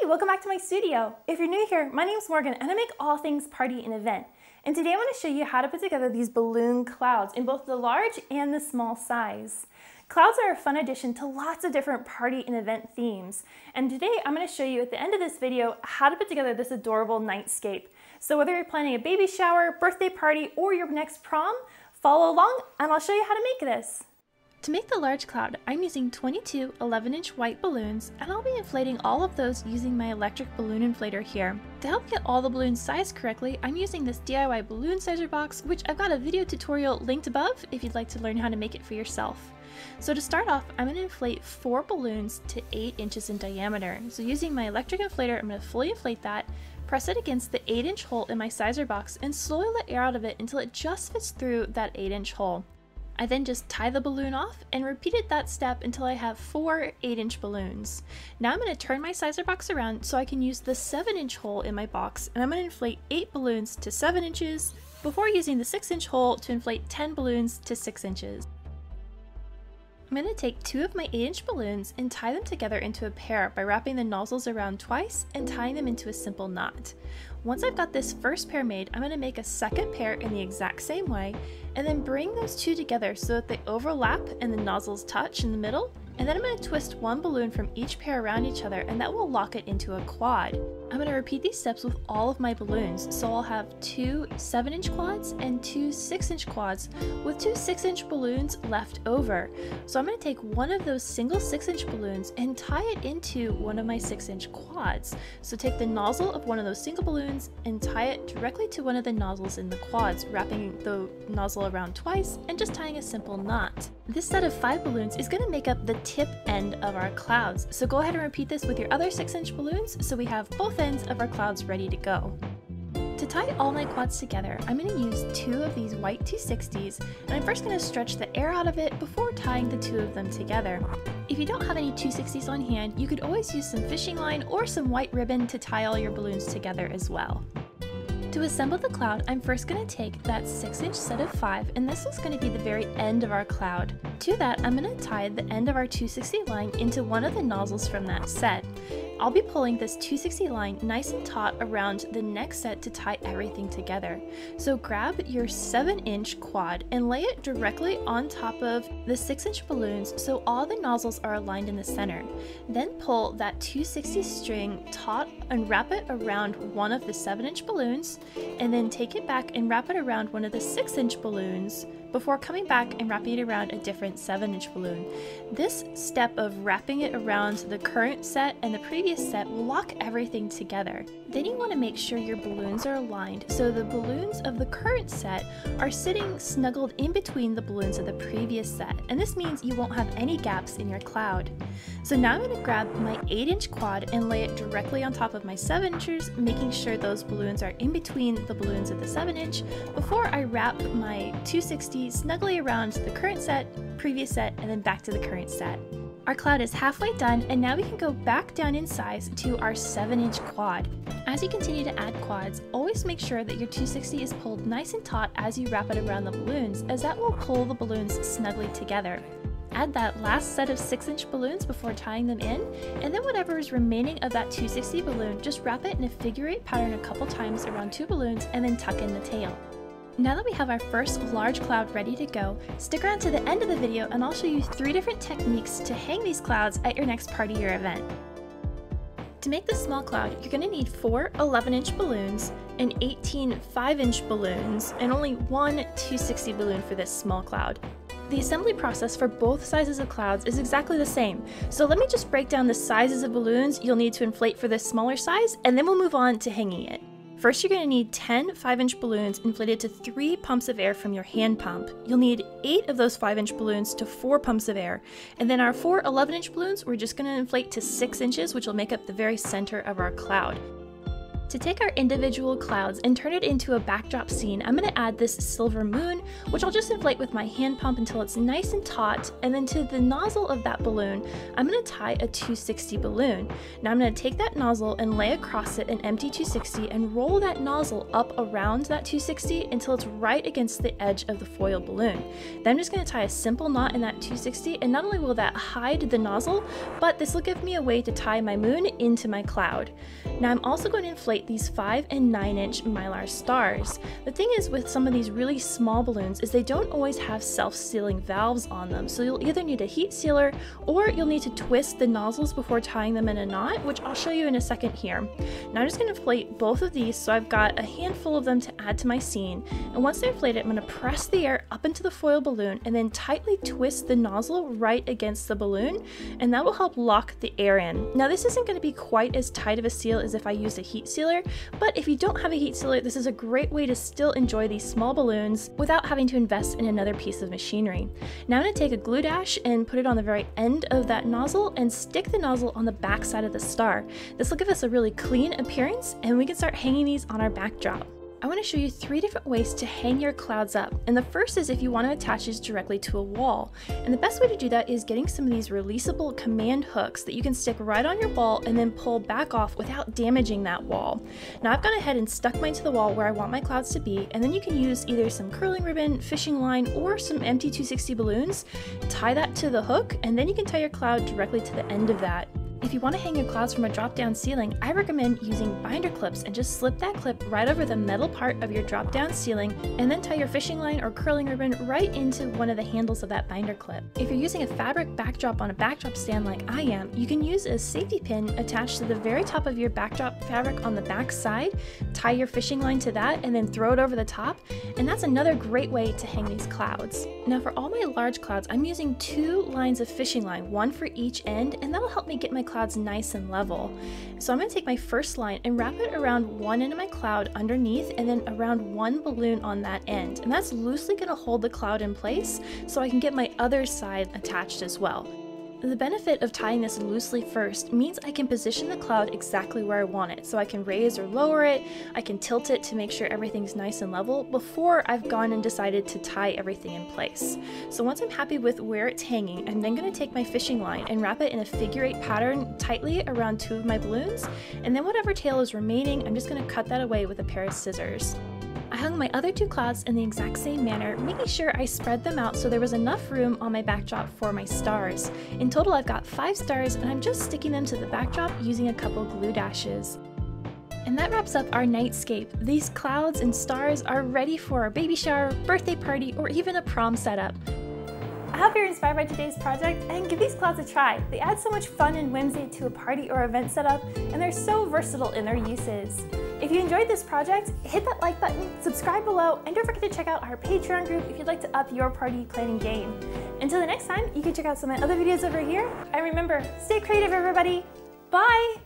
welcome back to my studio. If you're new here, my name is Morgan and I make all things party and event. And today I'm going to show you how to put together these balloon clouds in both the large and the small size. Clouds are a fun addition to lots of different party and event themes. And today I'm going to show you at the end of this video how to put together this adorable nightscape. So whether you're planning a baby shower, birthday party, or your next prom, follow along and I'll show you how to make this. To make the large cloud, I'm using 22 11-inch white balloons, and I'll be inflating all of those using my electric balloon inflator here. To help get all the balloons sized correctly, I'm using this DIY balloon sizer box, which I've got a video tutorial linked above if you'd like to learn how to make it for yourself. So to start off, I'm going to inflate 4 balloons to 8 inches in diameter. So using my electric inflator, I'm going to fully inflate that, press it against the 8-inch hole in my sizer box, and slowly let air out of it until it just fits through that 8-inch hole. I then just tie the balloon off and repeated that step until I have 4 8-inch balloons. Now I'm going to turn my sizer box around so I can use the 7-inch hole in my box, and I'm going to inflate 8 balloons to 7 inches before using the 6-inch hole to inflate 10 balloons to 6 inches. I'm going to take 2 of my 8-inch balloons and tie them together into a pair by wrapping the nozzles around twice and tying them into a simple knot. Once I've got this first pair made, I'm going to make a second pair in the exact same way, and then bring those two together so that they overlap and the nozzles touch in the middle. And then I'm going to twist one balloon from each pair around each other, and that will lock it into a quad. I'm going to repeat these steps with all of my balloons, so I'll have 2 7-inch quads and 2 6-inch quads with 2 6-inch balloons left over. So I'm going to take one of those single 6-inch balloons and tie it into one of my 6-inch quads. So take the nozzle of one of those single balloons and tie it directly to one of the nozzles in the quads, wrapping the nozzle around twice and just tying a simple knot. This set of 5 balloons is going to make up the tip end of our clouds, so go ahead and repeat this with your other 6-inch balloons so we have both ends of our clouds ready to go. To tie all my quads together, I'm going to use 2 of these white 260s, and I'm first going to stretch the air out of it before tying the 2 of them together. If you don't have any 260s on hand, you could always use some fishing line or some white ribbon to tie all your balloons together as well. To assemble the cloud, I'm first going to take that 6-inch set of 5, and this is going to be the very end of our cloud. To that, I'm going to tie the end of our 260 line into one of the nozzles from that set. I'll be pulling this 260 line nice and taut around the next set to tie everything together. So grab your 7-inch quad and lay it directly on top of the 6-inch balloons so all the nozzles are aligned in the center. Then pull that 260 string taut and wrap it around one of the 7-inch balloons, and then take it back and wrap it around one of the 6-inch balloons before coming back and wrapping it around a different 7-inch balloon. This step of wrapping it around the current set and the previous set will lock everything together. Then you want to make sure your balloons are aligned so the balloons of the current set are sitting snuggled in between the balloons of the previous set, and this means you won't have any gaps in your cloud. So now I'm going to grab my 8-inch quad and lay it directly on top of my 7-inchers, making sure those balloons are in between the balloons of the 7-inch before I wrap my 260 snugly around the current set, previous set, and then back to the current set. Our cloud is halfway done, and now we can go back down in size to our 7-inch quad. As you continue to add quads, always make sure that your 260 is pulled nice and taut as you wrap it around the balloons, as that will pull the balloons snugly together. Add that last set of 6-inch balloons before tying them in, and then whatever is remaining of that 260 balloon, just wrap it in a figure-8 pattern a couple times around 2 balloons and then tuck in the tail. Now that we have our first large cloud ready to go, stick around to the end of the video and I'll show you 3 different techniques to hang these clouds at your next party or event. To make this small cloud, you're going to need 4 11-inch balloons and 18 5-inch balloons, and only 1 260 balloon for this small cloud. The assembly process for both sizes of clouds is exactly the same, so let me just break down the sizes of balloons you'll need to inflate for this smaller size, and then we'll move on to hanging it. First, you're going to need 10 5-inch balloons inflated to 3 pumps of air from your hand pump. You'll need 8 of those 5-inch balloons to 4 pumps of air. And then our 4 11-inch balloons, we're just going to inflate to 6 inches, which will make up the very center of our cloud. To take our individual clouds and turn it into a backdrop scene, I'm going to add this silver moon, which I'll just inflate with my hand pump until it's nice and taut, and then to the nozzle of that balloon, I'm going to tie a 260 balloon. Now I'm going to take that nozzle and lay across it an empty 260 and roll that nozzle up around that 260 until it's right against the edge of the foil balloon. Then I'm just going to tie a simple knot in that 260, and not only will that hide the nozzle, but this will give me a way to tie my moon into my cloud. Now I'm also going to inflate these 5 and 9 inch mylar stars. The thing is with some of these really small balloons is they don't always have self-sealing valves on them, so you'll either need a heat sealer or you'll need to twist the nozzles before tying them in a knot, which I'll show you in a second here. Now I'm just going to inflate both of these, so I've got a handful of them to add to my scene, and once they're inflated I'm going to press the air up into the foil balloon and then tightly twist the nozzle right against the balloon, and that will help lock the air in. Now this isn't going to be quite as tight of a seal as if I used a heat sealer, but if you don't have a heat sealer, this is a great way to still enjoy these small balloons without having to invest in another piece of machinery. Now I'm going to take a glue dash and put it on the very end of that nozzle and stick the nozzle on the back side of the star. This will give us a really clean appearance, and we can start hanging these on our backdrop. I want to show you 3 different ways to hang your clouds up, and the first is if you want to attach these directly to a wall. And the best way to do that is getting some of these releasable command hooks that you can stick right on your wall and then pull back off without damaging that wall. Now I've gone ahead and stuck mine to the wall where I want my clouds to be, and then you can use either some curling ribbon, fishing line, or some empty 260 balloons, tie that to the hook, and then you can tie your cloud directly to the end of that. If you want to hang your clouds from a drop-down ceiling, I recommend using binder clips and just slip that clip right over the metal part of your drop-down ceiling, and then tie your fishing line or curling ribbon right into one of the handles of that binder clip. If you're using a fabric backdrop on a backdrop stand like I am, you can use a safety pin attached to the very top of your backdrop fabric on the back side, tie your fishing line to that, and then throw it over the top, and that's another great way to hang these clouds. Now for all my large clouds, I'm using 2 lines of fishing line, one for each end, and that'll help me get my clouds nice and level. So I'm going to take my first line and wrap it around one end of my cloud underneath, and then around one balloon on that end, and that's loosely going to hold the cloud in place so I can get my other side attached as well. The benefit of tying this loosely first means I can position the cloud exactly where I want it, so I can raise or lower it, I can tilt it to make sure everything's nice and level before I've gone and decided to tie everything in place. So once I'm happy with where it's hanging, I'm then going to take my fishing line and wrap it in a figure 8 pattern tightly around 2 of my balloons, and then whatever tail is remaining, I'm just going to cut that away with a pair of scissors. I hung my other 2 clouds in the exact same manner, making sure I spread them out so there was enough room on my backdrop for my stars. In total I've got 5 stars, and I'm just sticking them to the backdrop using a couple glue dashes. And that wraps up our nightscape. These clouds and stars are ready for a baby shower, birthday party, or even a prom setup. I hope you're inspired by today's project and give these clouds a try. They add so much fun and whimsy to a party or event setup, and they're so versatile in their uses. If you enjoyed this project, hit that like button, subscribe below, and don't forget to check out our Patreon group if you'd like to up your party planning game. Until the next time, you can check out some of my other videos over here, and remember, stay creative everybody! Bye!